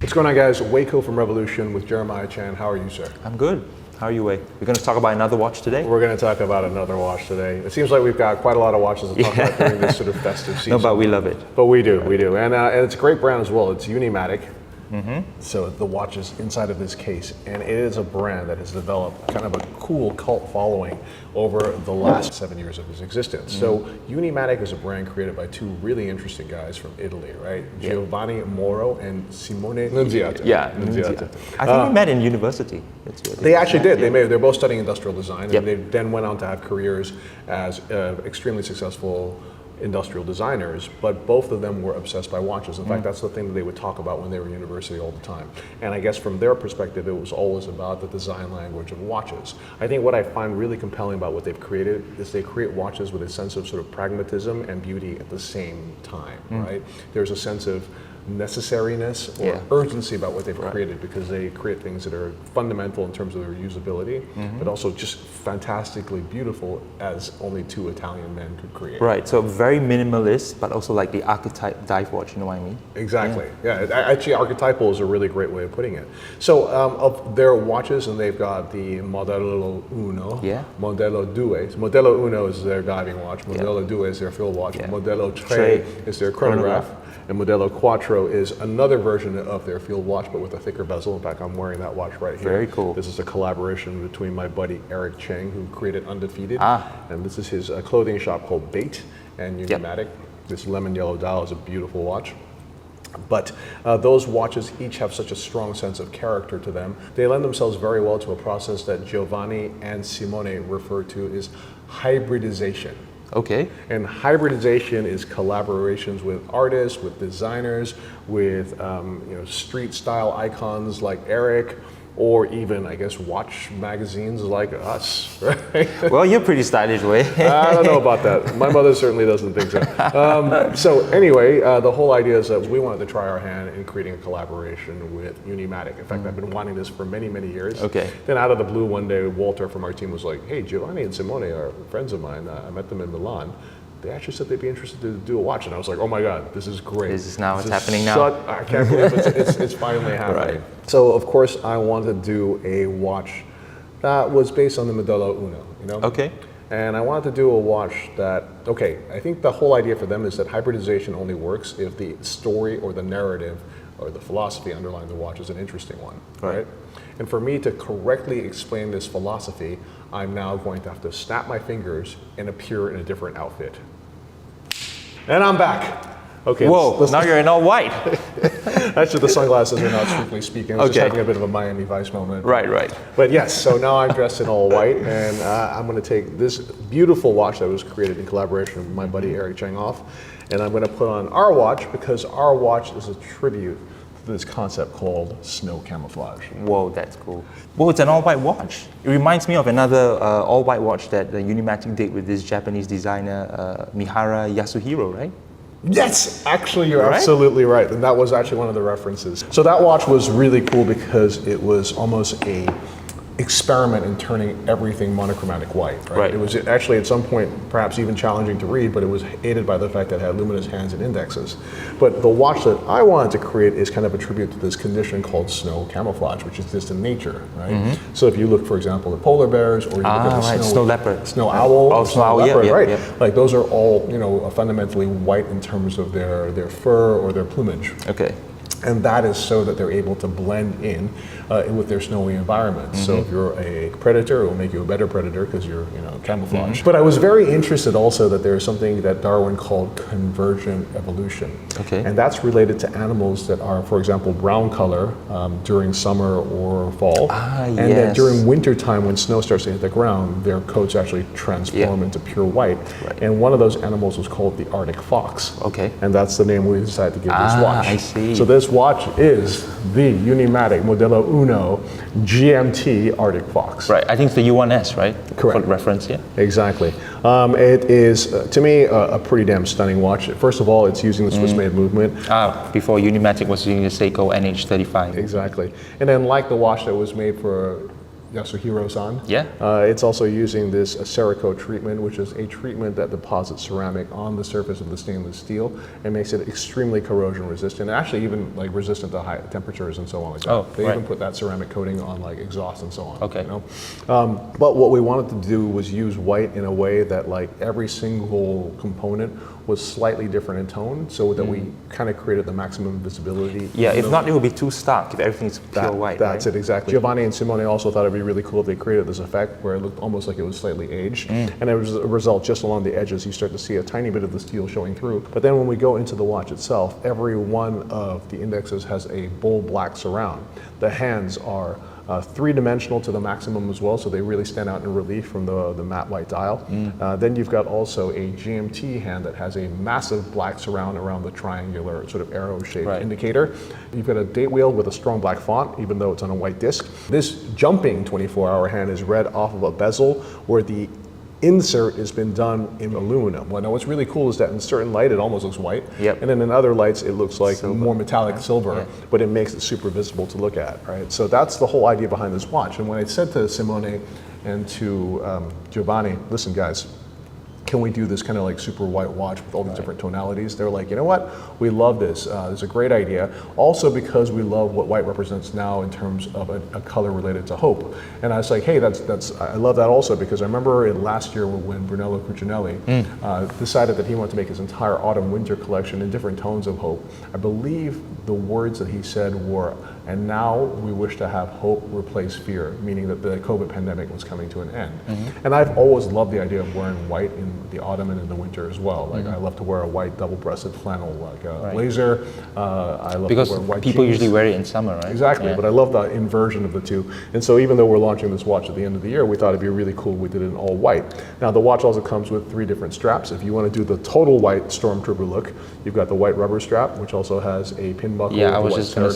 What's going on, guys? Waco from Revolution with Jeremiah Chan. How are you, sir? I'm good. How are you, Wei? We're going to talk about another watch today? We're going to talk about another watch today. It seems like we've got quite a lot of watches to talk about during this sort of festive season. No, but we love it. But we do. And it's a great brand as well. It's Unimatic. So the watch is inside of this case, and it is a brand that has developed kind of a cool cult following over the last 7 years of its existence. So Unimatic is a brand created by two really interesting guys from Italy, right? Giovanni Moro and Simone Nunziato. Yeah, Nunziato. I think we met in university. They actually did. They're both studying industrial design, and they then went on to have careers as extremely successful industrial designers, but both of them were obsessed by watches. In fact, that's the thing that they would talk about when they were in university all the time. And I guess from their perspective, it was always about the design language of watches. I think what I find really compelling about what they've created is they create watches with a sense of sort of pragmatism and beauty at the same time, right? There's a sense of necessariness or urgency about what they've created, because they create things that are fundamental in terms of their usability, but also just fantastically beautiful as only two Italian men could create. Right, so very minimalist, but also like the archetype dive watch, you know what I mean? Exactly, actually archetypal is a really great way of putting it. So of their watches, and they've got the Modello Uno, Modello Due. Modello Uno is their diving watch, Modello Due is their field watch, Modello Tre is their chronograph. And Modello Quattro is another version of their field watch, but with a thicker bezel. In fact, I'm wearing that watch right here. Very cool. This is a collaboration between my buddy Eric Cheng, who created Undefeated, and this is his clothing shop called Bait and Unimatic. This lemon yellow dial is a beautiful watch. But those watches each have such a strong sense of character to them. They lend themselves very well to a process that Giovanni and Simone refer to as hybridization. Okay. And hybridization is collaborations with artists, with designers, with street style icons like Eric, or even, I guess, watch magazines like us, right? Well, you're pretty stylish, Wei. I don't know about that. My mother certainly doesn't think so. So anyway, the whole idea is that we wanted to try our hand in creating a collaboration with Unimatic. In fact, I've been wanting this for many, many years. Okay. Then out of the blue one day, Walter from our team was like, hey, Giovanni and Simone are friends of mine. I met them in Milan. They actually said they'd be interested to do a watch, and I was like, oh my God, this is great. This is now, it's happening now. I can't believe it's finally happening. Right. So of course I wanted to do a watch that was based on the Modello Uno, Okay. And I wanted to do a watch that, I think the whole idea for them is that hybridization only works if the story or the narrative or the philosophy underlying the watch is an interesting one, right? And for me to correctly explain this philosophy, I'm now going to have to snap my fingers and appear in a different outfit. And I'm back. Okay. Whoa, now you're in all white. Actually, the sunglasses are not strictly speaking. I was just having a bit of a Miami Vice moment. Right. But yes, so now I'm dressed in all white, and I'm going to take this beautiful watch that was created in collaboration with my buddy Eric Cheng off, and I'm going to put on our watch, because our watch is a tribute to this concept called snow camouflage. Whoa, that's cool. Well, it's an all-white watch. It reminds me of another all-white watch that the Unimatic did with this Japanese designer, Mihara Yasuhiro, right? Yes, actually you're absolutely right. And that was actually one of the references. So that watch was really cool because it was almost a experiment in turning everything monochromatic white, right? It was actually at some point perhaps even challenging to read, but it was aided by the fact that it had luminous hands and indexes. But the watch that I wanted to create is kind of a tribute to this condition called snow camouflage, which exists in nature, right? So if you look, for example, at polar bears, or you look at the snow leopard, snow owl, snow owl, leopard, right? Like those are all, fundamentally white in terms of their fur or their plumage. Okay. And that is so that they're able to blend in with their snowy environment. So if you're a predator, it will make you a better predator because you're, camouflaged. But I was very interested also that there is something that Darwin called convergent evolution. Okay. And that's related to animals that are, for example, brown color during summer or fall. And then during winter time, when snow starts to hit the ground, their coats actually transform into pure white. And one of those animals was called the Arctic fox. Okay. And that's the name we decided to give this watch. I see. So this watch is the Unimatic Modello Uno GMT Arctic Fox. Right, I think it's the U1S, right? Correct. For reference, yeah. Exactly. It is, to me, a pretty damn stunning watch. First of all, it's using the Swiss-made movement. Before Unimatic was using the Seiko NH35. Exactly. And then like the watch that was made for Yasuhiro-san. Yeah. It's also using this Cerakote treatment, which is a treatment that deposits ceramic on the surface of the stainless steel and makes it extremely corrosion resistant, and actually even like resistant to high temperatures and so on like that. Oh, they right. even put that ceramic coating on like exhaust and so on. Okay. You know? But what we wanted to do was use white in a way that like every single component was slightly different in tone, so that we kind of created the maximum visibility. Yeah, if not, it would be too stark if everything's pure white. That's right? it, exactly. Giovanni and Simone also thought it'd be really cool if they created this effect where it looked almost like it was slightly aged. And as a result, just along the edges, you start to see a tiny bit of the steel showing through. But then when we go into the watch itself, every one of the indexes has a bold black surround. The hands are three-dimensional to the maximum as well, so they really stand out in relief from the matte white dial. Then you've got also a GMT hand that has a massive black surround around the triangular sort of arrow-shaped indicator. You've got a date wheel with a strong black font, even though it's on a white disc. This jumping 24-hour hand is read off of a bezel where the insert has been done in aluminum. Well, now what's really cool is that in certain light it almost looks white, and then in other lights it looks like more metallic silver, but it makes it super visible to look at, right? So that's the whole idea behind this watch. And when I said to Simone and to Giovanni, listen guys, can we do this kind of like super white watch with all these different tonalities? They're like, you know what? We love this. It's a great idea. Also because we love what white represents now in terms of a color related to hope. And I was like, hey, I love that also because I remember last year when Brunello Cucinelli decided that he wanted to make his entire autumn-winter collection in different tones of hope. I believe the words that he said were, and now we wish to have hope replace fear, meaning that the COVID pandemic was coming to an end. And I've always loved the idea of wearing white in the autumn and in the winter as well. Like I love to wear a white double-breasted flannel, like a blazer. I love because to wear white people jeans. usually wear it in summer, right? Exactly, but I love the inversion of the two. And so even though we're launching this watch at the end of the year, we thought it'd be really cool if we did it in all white. Now the watch also comes with 3 different straps. If you want to do the total white Stormtrooper look, you've got the white rubber strap, which also has a pin buckle. Yeah, I was just going to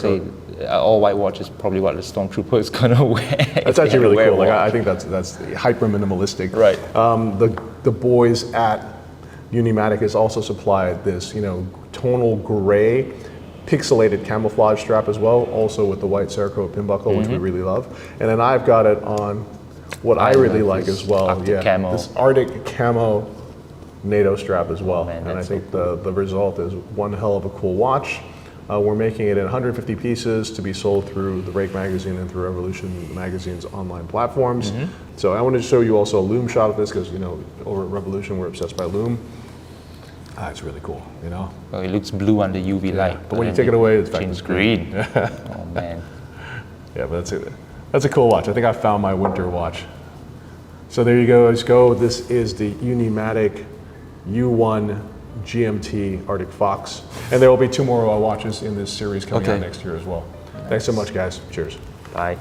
say, all white watch is probably what the Stormtrooper is going to wear. That's actually really cool. Like I think that's hyper minimalistic. Right. The boys at Unimatic has also supplied this, tonal gray pixelated camouflage strap as well, also with the white Cerakote pin buckle, which we really love. And then I've got it on what I really like as well. Arctic camo. This Arctic camo NATO strap as well. Man, and I that's think the result is one hell of a cool watch. We're making it in 150 pieces to be sold through the Rake magazine and through Revolution magazine's online platforms. So I wanted to show you also a lume shot of this because, over at Revolution we're obsessed by lume. It's really cool, Well, it looks blue under UV light. But when you take it away, it's back changes to green. Oh man. Yeah, but that's it. That's a cool watch. I think I found my winter watch. So there you go, guys. This is the Unimatic U1 GMT Arctic Fox. And there will be 2 more watches in this series coming out next year as well. Thanks so much, guys. Cheers. Bye.